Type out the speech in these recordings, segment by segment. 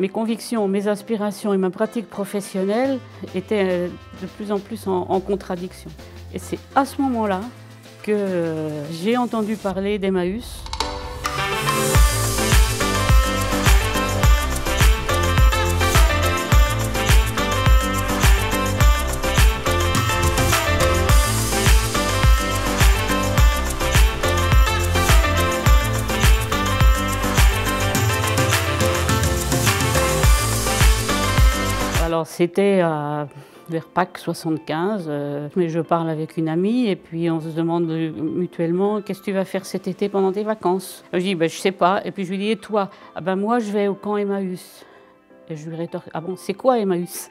mes convictions, mes aspirations et ma pratique professionnelle étaient de plus en plus en contradiction. Et c'est à ce moment-là que j'ai entendu parler d'Emmaüs. Alors c'était vers Pâques 75, mais je parle avec une amie et puis on se demande mutuellement qu'est-ce que tu vas faire cet été pendant tes vacances. Je dis je sais pas et puis je lui dis et toi? Ah ben moi je vais au camp Emmaüs. Et je lui rétorque ah bon c'est quoi Emmaüs?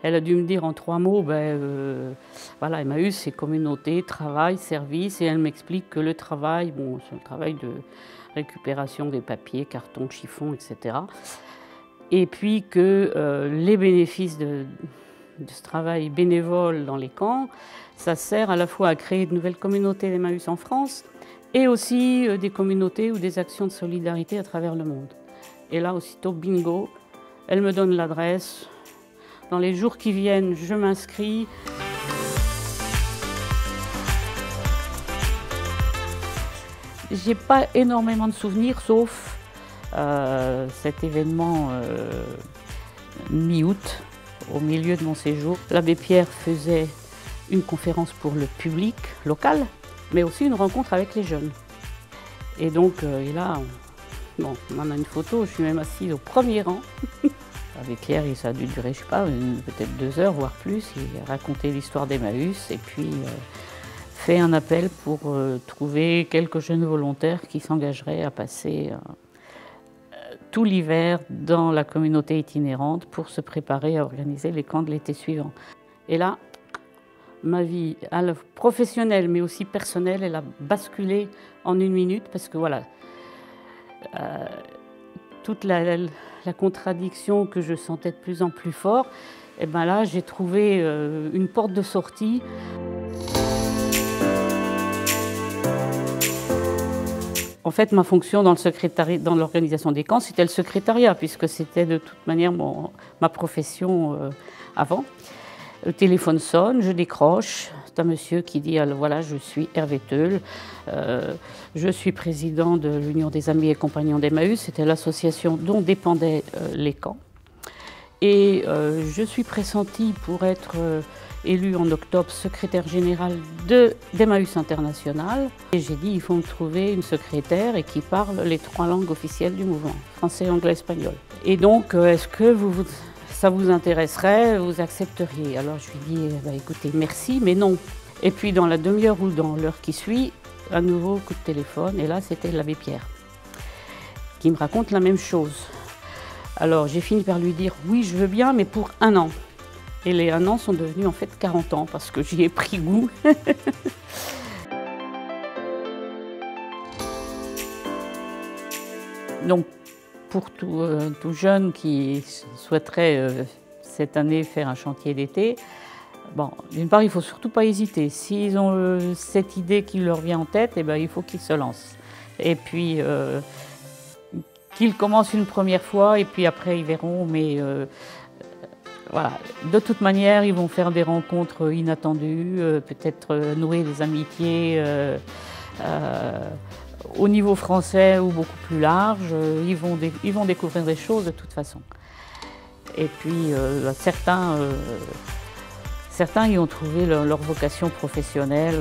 Elle a dû me dire en 3 mots voilà Emmaüs c'est communauté, travail, service et elle m'explique que le travail bon c'est le travail de récupération des papiers, cartons, chiffons, etc. Et puis que les bénéfices de ce travail bénévole dans les camps, ça sert à la fois à créer de nouvelles communautés d'Emmaüs en France et aussi des communautés ou des actions de solidarité à travers le monde. Et là, aussitôt, bingo, elle me donne l'adresse. Dans les jours qui viennent, je m'inscris. J'ai pas énormément de souvenirs, sauf cet événement mi-août, au milieu de mon séjour. L'abbé Pierre faisait une conférence pour le public local, mais aussi une rencontre avec les jeunes. Et donc, et là, on en a une photo, je suis même assise au premier rang. L'abbé Pierre, ça a dû durer, je sais pas, peut-être 2 heures, voire plus. Il a raconté l'histoire d'Emmaüs et puis fait un appel pour trouver quelques jeunes volontaires qui s'engageraient à passer tout l'hiver dans la communauté itinérante pour se préparer à organiser les camps de l'été suivant. Et là, ma vie à la professionnelle mais aussi personnelle, elle a basculé en 1 minute parce que voilà, toute la contradiction que je sentais de plus en plus fort, et ben là j'ai trouvé une porte de sortie. En fait, ma fonction dans l'organisation des camps, c'était le secrétariat, puisque c'était de toute manière ma profession avant. Le téléphone sonne, je décroche. C'est un monsieur qui dit « Voilà, je suis Hervé Teul, je suis président de l'Union des Amis et Compagnons d'Emmaüs », c'était l'association dont dépendaient les camps. Et je suis pressentie pour être élu en octobre secrétaire général d'Emmaüs International. Et j'ai dit, il faut me trouver une secrétaire et qui parle les 3 langues officielles du mouvement, français, anglais, espagnol. Et donc, est-ce que ça vous intéresserait, vous accepteriez? Alors je lui dis, écoutez, merci, mais non. Et puis dans la demi-heure ou dans l'heure qui suit, un nouveau coup de téléphone, et là c'était l'abbé Pierre, qui me raconte la même chose. Alors j'ai fini par lui dire, oui, je veux bien, mais pour 1 an. Et les 1 an sont devenus en fait 40 ans parce que j'y ai pris goût. Donc pour tout jeune qui souhaiterait cette année faire un chantier d'été, bon, d'une part il ne faut surtout pas hésiter. S'ils ont cette idée qui leur vient en tête, eh ben, il faut qu'ils se lancent. Et puis qu'ils commencent une première fois et puis après ils verront, mais voilà. De toute manière, ils vont faire des rencontres inattendues, peut-être nouer des amitiés au niveau français ou beaucoup plus large. Ils vont découvrir des choses de toute façon. Et puis certains y ont trouvé leur vocation professionnelle.